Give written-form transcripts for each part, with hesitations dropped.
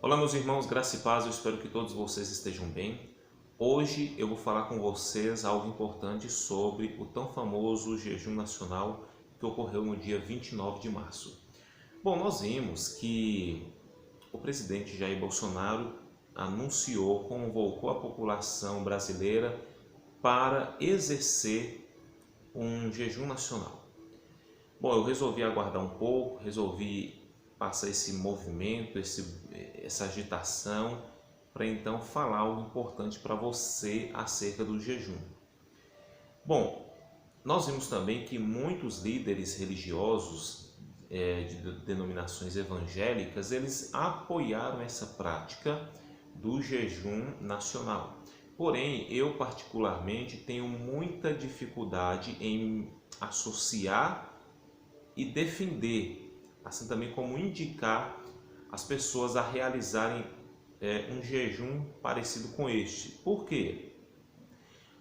Olá meus irmãos, graça e paz, eu espero que todos vocês estejam bem. Hoje eu vou falar com vocês algo importante sobre o tão famoso jejum nacional que ocorreu no dia 29 de março. Bom, nós vimos que o presidente Jair Bolsonaro anunciou, convocou a população brasileira para exercer um jejum nacional. Bom, eu resolvi aguardar um pouco, resolvi passar esse movimento, essa agitação, para então falar algo importante para você acerca do jejum. Bom, nós vimos também que muitos líderes religiosos de denominações evangélicas, eles apoiaram essa prática do jejum nacional. Porém, eu particularmente tenho muita dificuldade em associar e defender, assim também como indicar as pessoas a realizarem um jejum parecido com este. Por quê?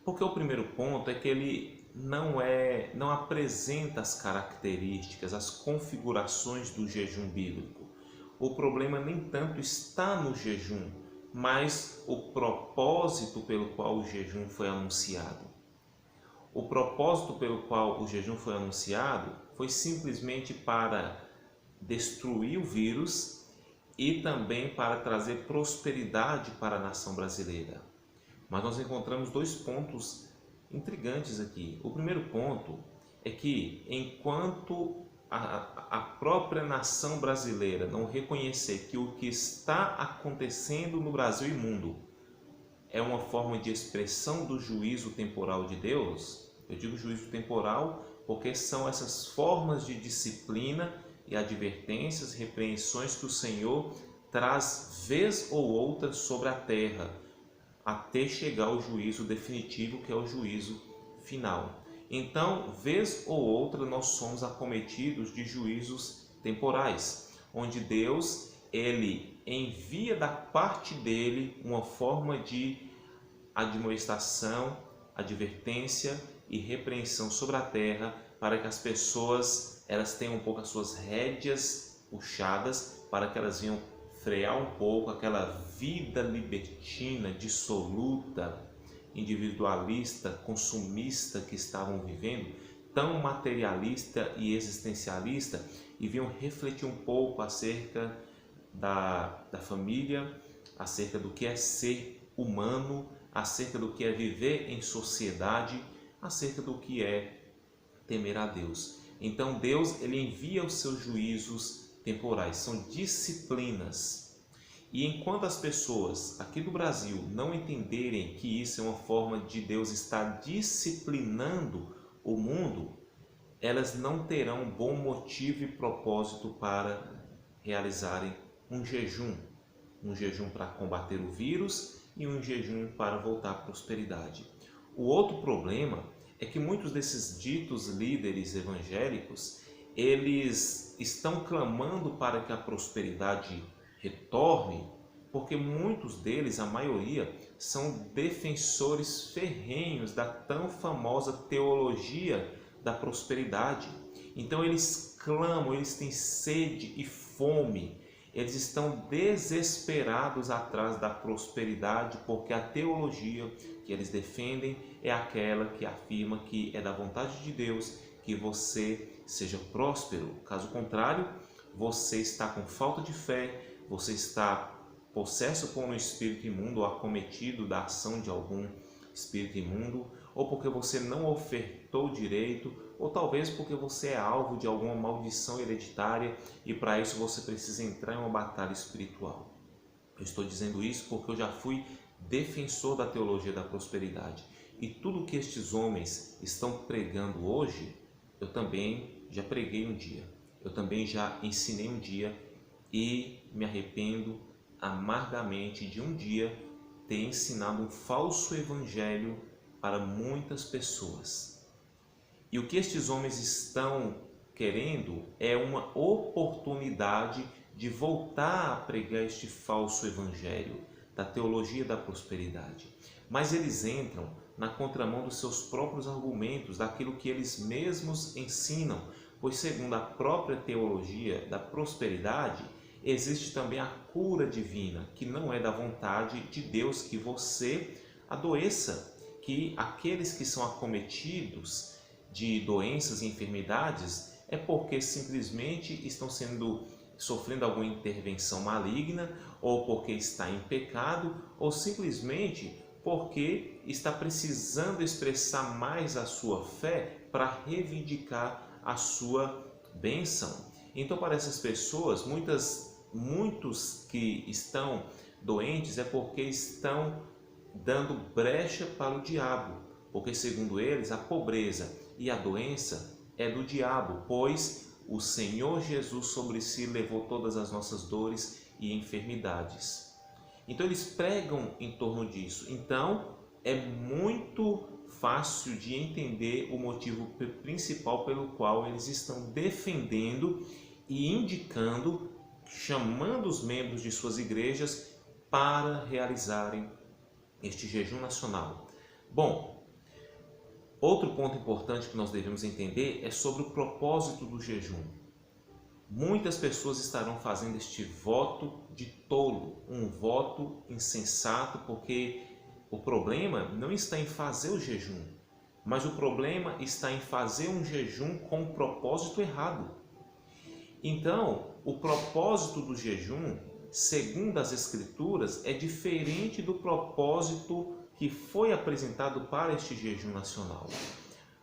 Porque o primeiro ponto é que ele não apresenta as características, as configurações do jejum bíblico. O problema nem tanto está no jejum, mas o propósito pelo qual o jejum foi anunciado. O propósito pelo qual o jejum foi anunciado foi simplesmente para destruir o vírus e também para trazer prosperidade para a nação brasileira. Mas nós encontramos dois pontos intrigantes aqui. O primeiro ponto é que enquanto a própria nação brasileira não reconhecer que o que está acontecendo no Brasil e mundo é uma forma de expressão do juízo temporal de Deus, eu digo juízo temporal porque são essas formas de disciplina e advertências, repreensões que o Senhor traz vez ou outra sobre a terra, até chegar ao juízo definitivo, que é o juízo final. Então, vez ou outra, nós somos acometidos de juízos temporais, onde Deus, ele envia da parte dele uma forma de admoestação, advertência e repreensão sobre a terra, para que as pessoas elas tenham um pouco as suas rédeas puxadas, para que elas venham frear um pouco aquela vida libertina, dissoluta, individualista, consumista que estavam vivendo, tão materialista e existencialista, e venham refletir um pouco acerca da família, acerca do que é ser humano, acerca do que é viver em sociedade, acerca do que é temer a Deus. Então Deus, ele envia os seus juízos temporais, são disciplinas. E enquanto as pessoas aqui do Brasil não entenderem que isso é uma forma de Deus estar disciplinando o mundo, elas não terão bom motivo e propósito para realizarem um jejum para combater o vírus e um jejum para voltar à prosperidade. O outro problema é que muitos desses ditos líderes evangélicos, eles estão clamando para que a prosperidade retorne, porque muitos deles, a maioria, são defensores ferrenhos da tão famosa teologia da prosperidade. Então eles clamam, eles têm sede e fome, eles estão desesperados atrás da prosperidade, porque a teologia que eles defendem é aquela que afirma que é da vontade de Deus que você seja próspero. Caso contrário, você está com falta de fé, você está possesso por um espírito imundo ou acometido da ação de algum espírito imundo, ou porque você não ofertou direito, ou talvez porque você é alvo de alguma maldição hereditária e para isso você precisa entrar em uma batalha espiritual. Eu estou dizendo isso porque eu já fui defensor da teologia da prosperidade e tudo que estes homens estão pregando hoje, eu também já preguei um dia, eu também já ensinei um dia e me arrependo amargamente de um dia ter ensinado um falso evangelho para muitas pessoas. E o que estes homens estão querendo é uma oportunidade de voltar a pregar este falso evangelho da teologia da prosperidade. Mas eles entram na contramão dos seus próprios argumentos, daquilo que eles mesmos ensinam, pois segundo a própria teologia da prosperidade, existe também a cura divina, que não é da vontade de Deus que você adoeça, que aqueles que são acometidos de doenças e enfermidades é porque simplesmente estão sofrendo alguma intervenção maligna, ou porque está em pecado, ou simplesmente porque está precisando expressar mais a sua fé para reivindicar a sua bênção. Então, para essas pessoas, muitos que estão doentes é porque estão dando brecha para o diabo, porque segundo eles a pobreza e a doença é do diabo, pois o Senhor Jesus sobre si levou todas as nossas dores e enfermidades. Então eles pregam em torno disso. Então é muito fácil de entender o motivo principal pelo qual eles estão defendendo e indicando, chamando os membros de suas igrejas para realizarem este jejum nacional. Bom, outro ponto importante que nós devemos entender é sobre o propósito do jejum. Muitas pessoas estarão fazendo este voto de tolo, um voto insensato, porque o problema não está em fazer o jejum, mas o problema está em fazer um jejum com o propósito errado. Então, o propósito do jejum, segundo as Escrituras, é diferente do propósito que foi apresentado para este jejum nacional.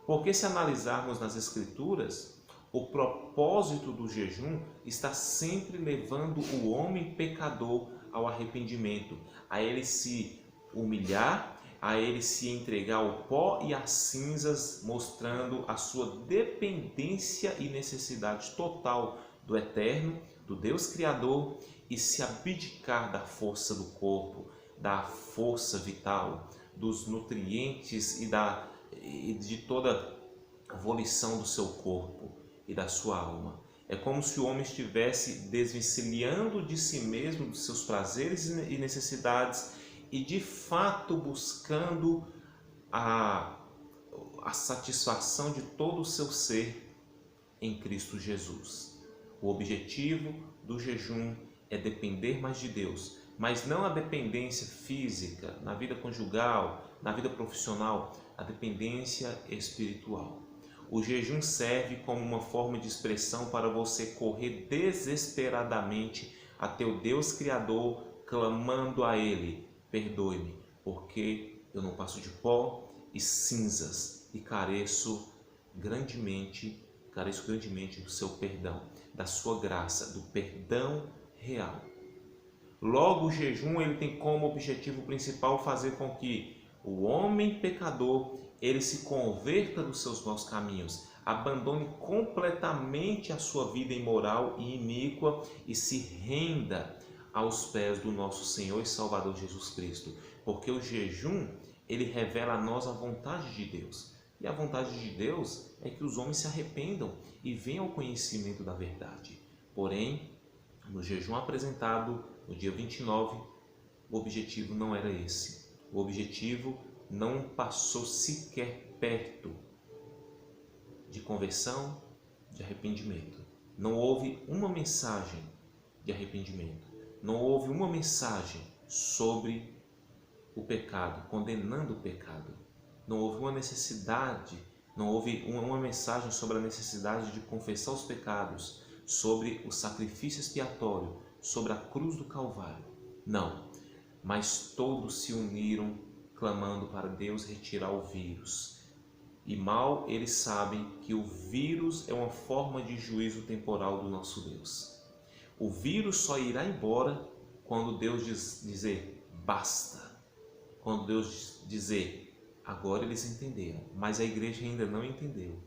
Porque se analisarmos nas Escrituras, o propósito do jejum está sempre levando o homem pecador ao arrependimento, a ele se humilhar, a ele se entregar ao pó e às cinzas, mostrando a sua dependência e necessidade total do Eterno, do Deus Criador, e se abdicar da força do corpo, da força vital, dos nutrientes e de toda a volição do seu corpo e da sua alma. É como se o homem estivesse desvencilhando de si mesmo, dos seus prazeres e necessidades, e de fato buscando a satisfação de todo o seu ser em Cristo Jesus. O objetivo do jejum é depender mais de Deus, mas não a dependência física, na vida conjugal, na vida profissional, a dependência espiritual. O jejum serve como uma forma de expressão para você correr desesperadamente até o Deus Criador, clamando a Ele: perdoe-me, porque eu não passo de pó e cinzas e careço grandemente do seu perdão, da sua graça, do perdão real. Logo, o jejum ele tem como objetivo principal fazer com que o homem pecador ele se converta dos seus maus caminhos, abandone completamente a sua vida imoral e iníqua e se renda aos pés do nosso Senhor e Salvador Jesus Cristo, porque o jejum ele revela a nós a vontade de Deus, e a vontade de Deus é que os homens se arrependam e venham ao conhecimento da verdade. Porém, no jejum apresentado no dia 29, o objetivo não era esse. O objetivo não passou sequer perto de conversão, de arrependimento. Não houve uma mensagem de arrependimento. Não houve uma mensagem sobre o pecado, condenando o pecado. Não houve uma necessidade, não houve uma mensagem sobre a necessidade de confessar os pecados, sobre o sacrifício expiatório, sobre a cruz do Calvário. Não, mas todos se uniram clamando para Deus retirar o vírus. E mal eles sabem que o vírus é uma forma de juízo temporal do nosso Deus. O vírus só irá embora quando Deus dizer basta. Quando Deus dizer agora eles entenderam, mas a igreja ainda não entendeu.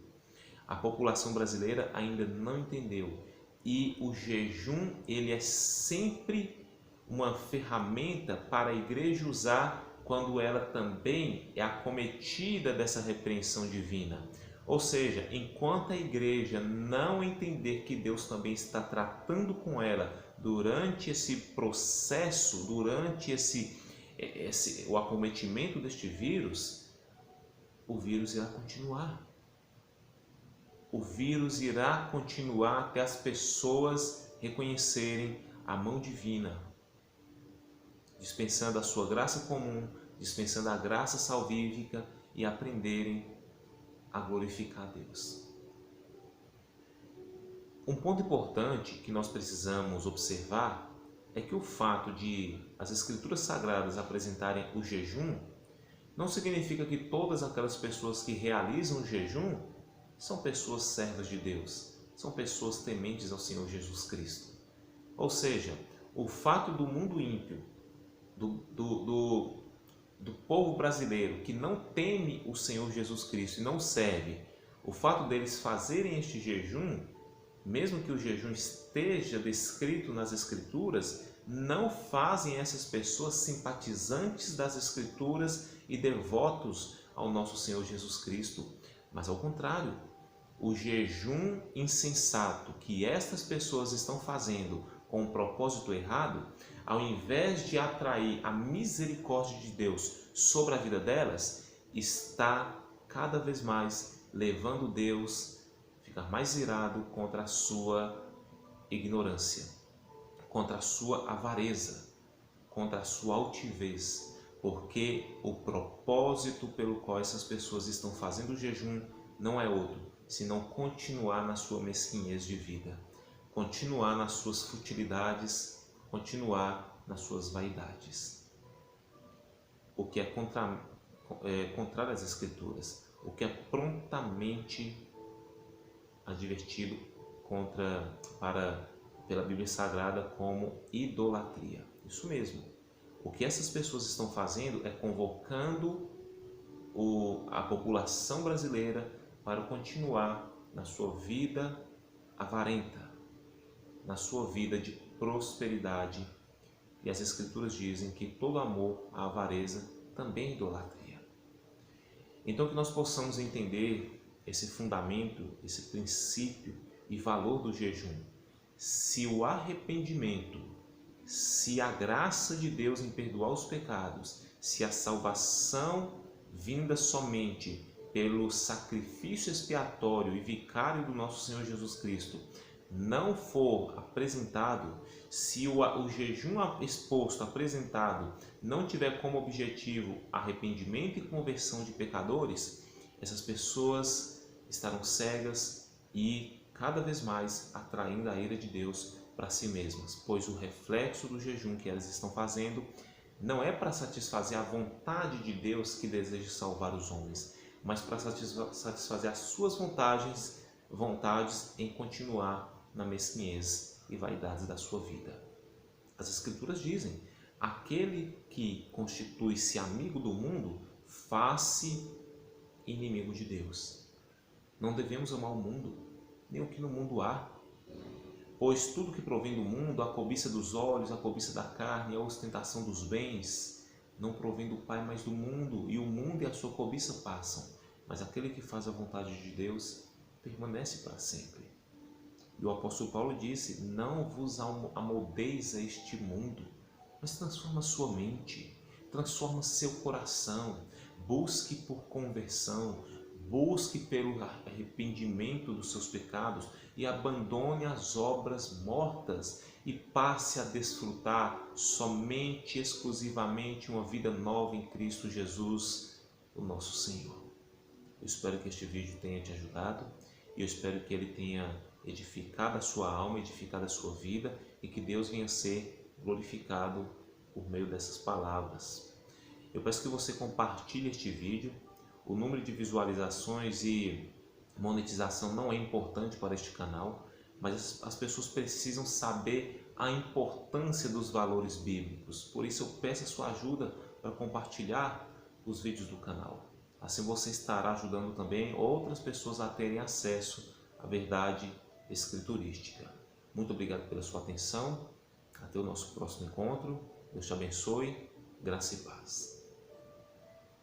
A população brasileira ainda não entendeu. E o jejum ele é sempre uma ferramenta para a igreja usar quando ela também é acometida dessa repreensão divina. Ou seja, enquanto a igreja não entender que Deus também está tratando com ela durante esse processo, durante o acometimento deste vírus, o vírus irá continuar. O vírus irá continuar até as pessoas reconhecerem a mão divina, dispensando a sua graça comum, dispensando a graça salvífica e aprenderem a glorificar a Deus. Um ponto importante que nós precisamos observar é que o fato de as Escrituras Sagradas apresentarem o jejum não significa que todas aquelas pessoas que realizam o jejum são pessoas servas de Deus, são pessoas tementes ao Senhor Jesus Cristo. Ou seja, o fato do mundo ímpio, do povo brasileiro que não teme o Senhor Jesus Cristo e não serve, o fato deles fazerem este jejum, mesmo que o jejum esteja descrito nas Escrituras, não fazem essas pessoas simpatizantes das Escrituras e devotos ao nosso Senhor Jesus Cristo, mas ao contrário, o jejum insensato que estas pessoas estão fazendo com um propósito errado, ao invés de atrair a misericórdia de Deus sobre a vida delas, está cada vez mais levando Deus a ficar mais irado contra a sua ignorância, contra a sua avareza, contra a sua altivez, porque o propósito pelo qual essas pessoas estão fazendo o jejum não é outro, senão continuar na sua mesquinhez de vida, continuar nas suas futilidades, continuar nas suas vaidades. O que é contrário às Escrituras, o que é prontamente advertido pela Bíblia Sagrada como idolatria. Isso mesmo. O que essas pessoas estão fazendo é convocando a população brasileira para continuar na sua vida avarenta, na sua vida de prosperidade. E as Escrituras dizem que todo amor à avareza também é idolatria. Então que nós possamos entender esse fundamento, esse princípio e valor do jejum. Se o arrependimento, se a graça de Deus em perdoar os pecados, se a salvação vinda somente pelo sacrifício expiatório e vicário do nosso Senhor Jesus Cristo não for apresentado, se o jejum exposto, apresentado, não tiver como objetivo arrependimento e conversão de pecadores, essas pessoas estarão cegas e cada vez mais atraindo a ira de Deus para si mesmas, pois o reflexo do jejum que elas estão fazendo não é para satisfazer a vontade de Deus que deseja salvar os homens, mas para satisfazer as suas vontades em continuar na mesquinhez e vaidades da sua vida. As Escrituras dizem: aquele que constitui-se amigo do mundo, faz-se inimigo de Deus. Não devemos amar o mundo, nem o que no mundo há. Pois tudo que provém do mundo, a cobiça dos olhos, a cobiça da carne, a ostentação dos bens, não provém do Pai, mas do mundo, e o mundo e a sua cobiça passam, mas aquele que faz a vontade de Deus permanece para sempre. E o apóstolo Paulo disse: não vos amoldeis a este mundo, mas transforma sua mente, transforma seu coração, busque por conversão, busque pelo arrependimento dos seus pecados e abandone as obras mortas e passe a desfrutar somente, exclusivamente uma vida nova em Cristo Jesus, o nosso Senhor. Eu espero que este vídeo tenha te ajudado e eu espero que ele tenha edificado a sua alma, edificado a sua vida e que Deus venha ser glorificado por meio dessas palavras. Eu peço que você compartilhe este vídeo. O número de visualizações e monetização não é importante para este canal, mas as pessoas precisam saber a importância dos valores bíblicos. Por isso eu peço a sua ajuda para compartilhar os vídeos do canal. Assim você estará ajudando também outras pessoas a terem acesso à verdade escriturística. Muito obrigado pela sua atenção. Até o nosso próximo encontro. Deus te abençoe. Graça e paz.